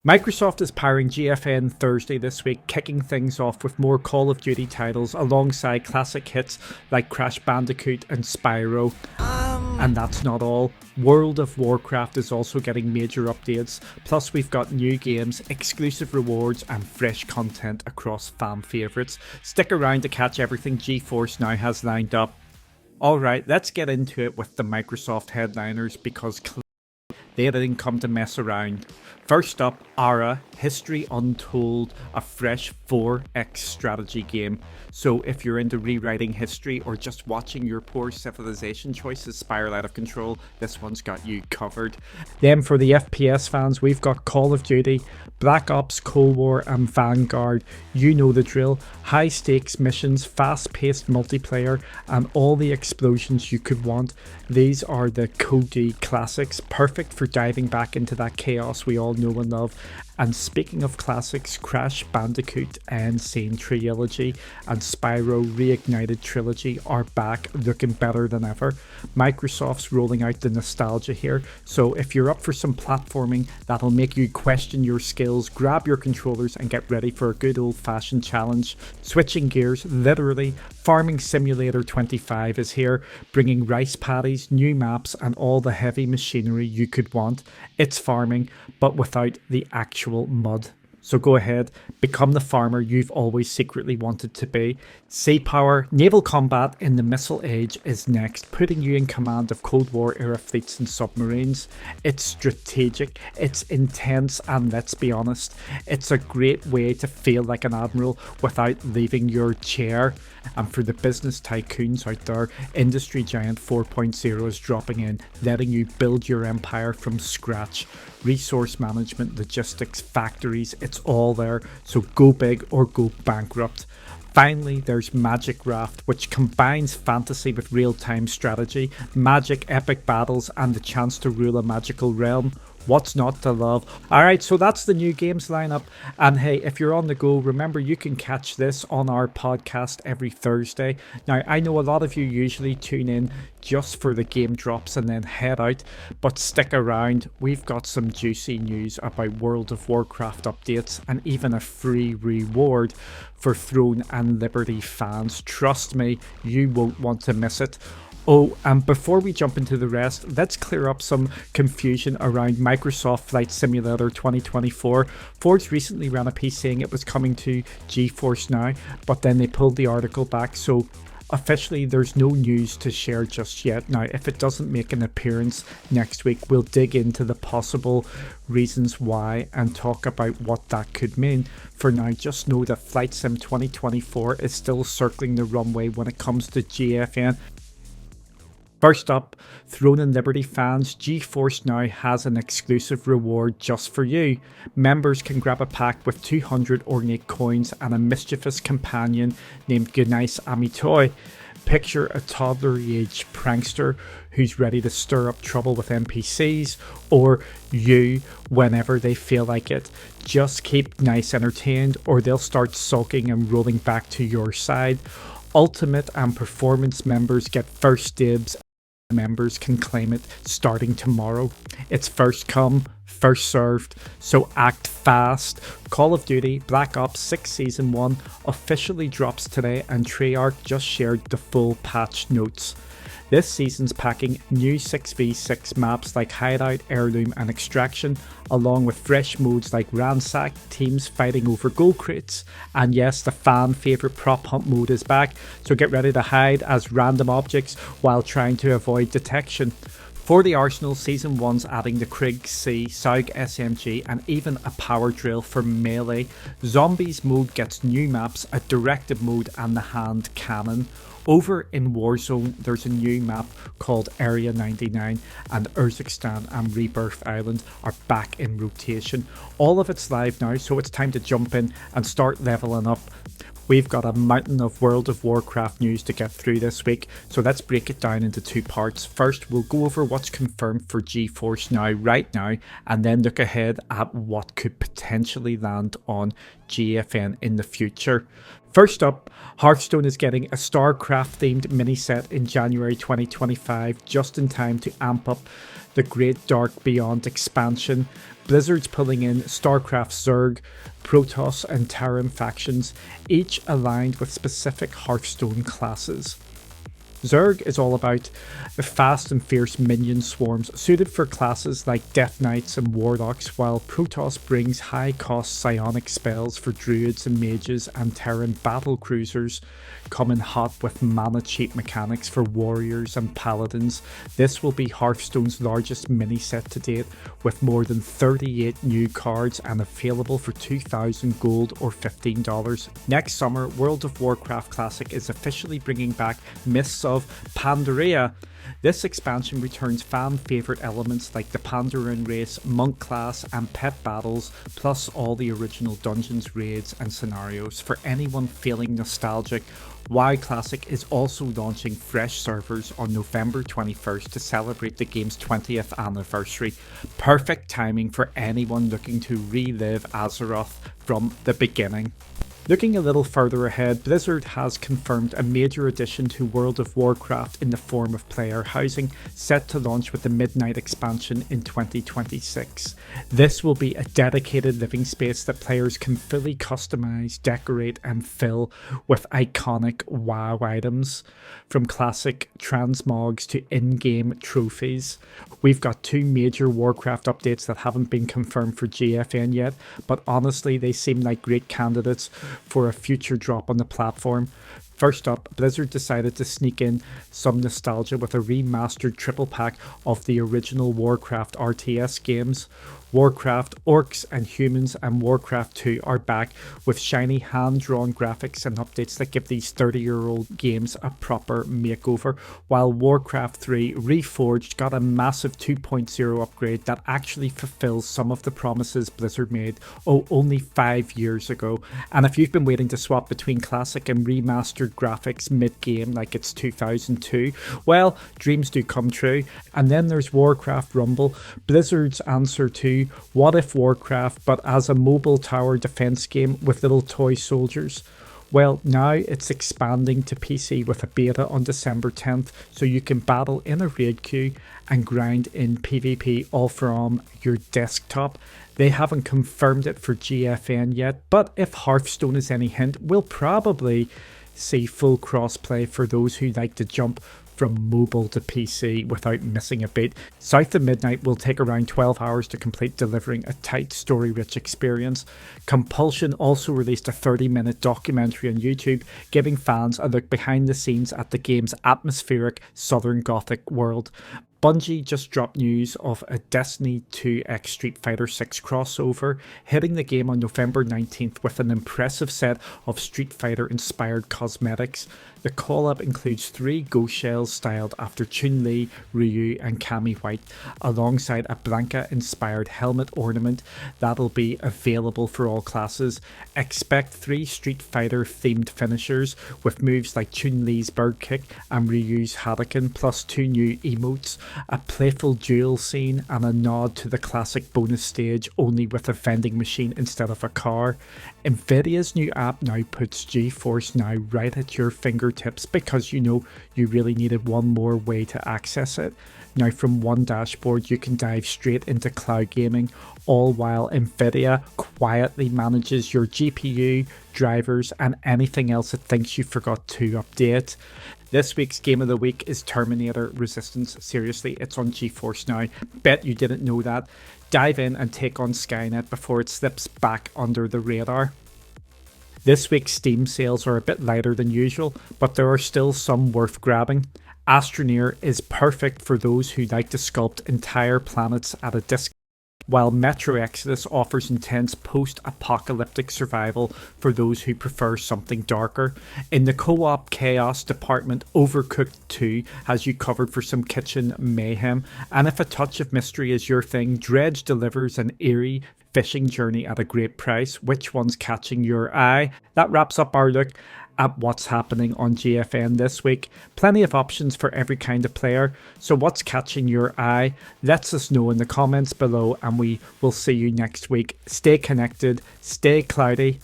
Microsoft is powering GFN Thursday this week, kicking things off with more Call of Duty titles alongside classic hits like Crash Bandicoot and Spyro. And that's not all. World of Warcraft is also getting major updates, plus we've got new games, exclusive rewards and fresh content across fan favourites. Stick around to catch everything GeForce Now has lined up. Alright, let's get into it with the Microsoft headliners because they didn't come to mess around. First up, Ara, History Untold, a fresh 4X strategy game. So if you're into rewriting history or just watching your poor civilization choices spiral out of control, this one's got you covered. Then for the FPS fans, we've got Call of Duty, Black Ops, Cold War and Vanguard. You know the drill. High stakes missions, fast paced multiplayer and all the explosions you could want. These are the CoD classics, perfect for diving back into that chaos we all know and love. And speaking of classics, Crash Bandicoot and Trilogy and Spyro Reignited Trilogy are back, looking better than ever. Microsoft's rolling out the nostalgia here, so if you're up for some platforming that'll make you question your skills, grab your controllers and get ready for a good old-fashioned challenge. Switching gears, literally, Farming Simulator 25 is here, bringing rice paddies, new maps and all the heavy machinery you could want. It's farming, but without the actual mud. So go ahead, become the farmer you've always secretly wanted to be. Sea power, naval combat in the missile age is next, putting you in command of Cold War era fleets and submarines. It's strategic, it's intense, and let's be honest, it's a great way to feel like an admiral without leaving your chair. And for the business tycoons out there, Industry Giant 4.0 is dropping in, letting you build your empire from scratch. Resource management, logistics, factories, it's all there, so go big or go bankrupt. Finally, there's Magic Raft, which combines fantasy with real-time strategy, magic, epic battles, and the chance to rule a magical realm. What's not to love? Alright, so that's the new games lineup. And hey, if you're on the go, remember you can catch this on our podcast every Thursday. Now, I know a lot of you usually tune in just for the game drops and then head out, but stick around. We've got some juicy news about World of Warcraft updates and even a free reward for Throne and Liberty fans. Trust me, you won't want to miss it. Oh, and before we jump into the rest, let's clear up some confusion around Microsoft Flight Simulator 2024. Forge recently ran a piece saying it was coming to GeForce Now, but then they pulled the article back, so officially there's no news to share just yet. Now, if it doesn't make an appearance next week, we'll dig into the possible reasons why and talk about what that could mean. For now, just know that Flight Sim 2024 is still circling the runway when it comes to GFN. First up, Throne and Liberty fans, GeForce Now has an exclusive reward just for you. Members can grab a pack with 200 ornate coins and a mischievous companion named Gunais Amitoy. Picture a toddler-age prankster who's ready to stir up trouble with NPCs, or you whenever they feel like it. Just keep nice entertained or they'll start sulking and rolling back to your side. Ultimate and performance members get first dibs. Members can claim it starting tomorrow. It's first come, first served, so act fast. Call of Duty Black Ops 6 Season 1 officially drops today and Treyarch just shared the full patch notes. This season's packing new 6v6 maps like Hideout, Heirloom and Extraction, along with fresh modes like Ransack, teams fighting over gold crates, and yes, the fan favourite prop hunt mode is back, so get ready to hide as random objects while trying to avoid detection. For the Arsenal, Season 1's adding the Krieg C, Saug SMG and even a power drill for melee. Zombies mode gets new maps, a directive mode and the hand cannon. Over in Warzone, there's a new map called Area 99 and Urzikstan and Rebirth Island are back in rotation. All of it's live now, so it's time to jump in and start leveling up. We've got a mountain of World of Warcraft news to get through this week, so let's break it down into two parts. First, we'll go over what's confirmed for GeForce Now right now, and then look ahead at what could potentially land on GFN in the future. First up, Hearthstone is getting a Starcraft-themed mini set in January 2025, just in time to amp up the Great Dark Beyond expansion. Blizzard's pulling in Starcraft Zerg, Protoss and Terran factions, each aligned with specific Hearthstone classes. Zerg is all about the fast and fierce minion swarms suited for classes like Death Knights and Warlocks, while Protoss brings high-cost psionic spells for druids and mages, and Terran battle cruisers come in hot with mana cheat mechanics for warriors and paladins. This will be Hearthstone's largest mini-set to date, with more than 38 new cards and available for 2,000 gold or $15. Next summer, World of Warcraft Classic is officially bringing back Mists of Pandaria. This expansion returns fan favourite elements like the Pandaren race, monk class and pet battles, plus all the original dungeons, raids and scenarios. For anyone feeling nostalgic, WoW Classic is also launching fresh servers on November 21st to celebrate the game's 20th anniversary. Perfect timing for anyone looking to relive Azeroth from the beginning. Looking a little further ahead, Blizzard has confirmed a major addition to World of Warcraft in the form of player housing, set to launch with the Midnight expansion in 2026. This will be a dedicated living space that players can fully customize, decorate and fill with iconic WoW items, from classic transmogs to in-game trophies. We've got two major Warcraft updates that haven't been confirmed for GFN yet, but honestly they seem like great candidates for a future drop on the platform. First up, Blizzard decided to sneak in some nostalgia with a remastered triple pack of the original Warcraft RTS games. Warcraft, Orcs and Humans and Warcraft 2 are back with shiny hand-drawn graphics and updates that give these 30-year-old games a proper makeover, while Warcraft 3 Reforged got a massive 2.0 upgrade that actually fulfills some of the promises Blizzard made only 5 years ago. And if you've been waiting to swap between classic and remastered graphics mid-game like it's 2002, well, dreams do come true. And then there's Warcraft Rumble, Blizzard's answer to What If Warcraft, but as a mobile tower defense game with little toy soldiers. Well, now it's expanding to PC with a beta on December 10th, so you can battle in a raid queue and grind in PvP all from your desktop. They haven't confirmed it for GFN yet, but if Hearthstone is any hint, we'll probably see full crossplay for those who like to jump from mobile to PC without missing a beat. South of Midnight will take around 12 hours to complete, delivering a tight, story-rich experience. Compulsion also released a 30-minute documentary on YouTube, giving fans a look behind the scenes at the game's atmospheric Southern Gothic world. Bungie just dropped news of a Destiny 2x Street Fighter 6 crossover, hitting the game on November 19th with an impressive set of Street Fighter inspired cosmetics. The collab includes 3 ghost shells styled after Chun-Li, Ryu and Cammy White, alongside a Blanca inspired helmet ornament that'll be available for all classes. Expect 3 Street Fighter themed finishers with moves like Chun-Li's bird kick and Ryu's Hadouken, plus 2 new emotes, a playful duel scene and a nod to the classic bonus stage, only with a vending machine instead of a car. Nvidia's new app now puts GeForce Now right at your fingertips because you know you really needed one more way to access it. Now from one dashboard you can dive straight into cloud gaming, all while Nvidia quietly manages your GPU, drivers and anything else it thinks you forgot to update. This week's game of the week is Terminator Resistance. Seriously, it's on GeForce Now. Bet you didn't know that. Dive in and take on Skynet before it slips back under the radar. This week's Steam sales are a bit lighter than usual, but there are still some worth grabbing. Astroneer is perfect for those who like to sculpt entire planets at a disc, while Metro Exodus offers intense post-apocalyptic survival for those who prefer something darker. In the co-op chaos department, Overcooked 2 has you covered for some kitchen mayhem, and if a touch of mystery is your thing, Dredge delivers an eerie fishing journey at a great price. Which one's catching your eye? That wraps up our look at what's happening on GFN this week. Plenty of options for every kind of player, so what's catching your eye? Let us know in the comments below and we will see you next week. Stay connected, stay cloudy.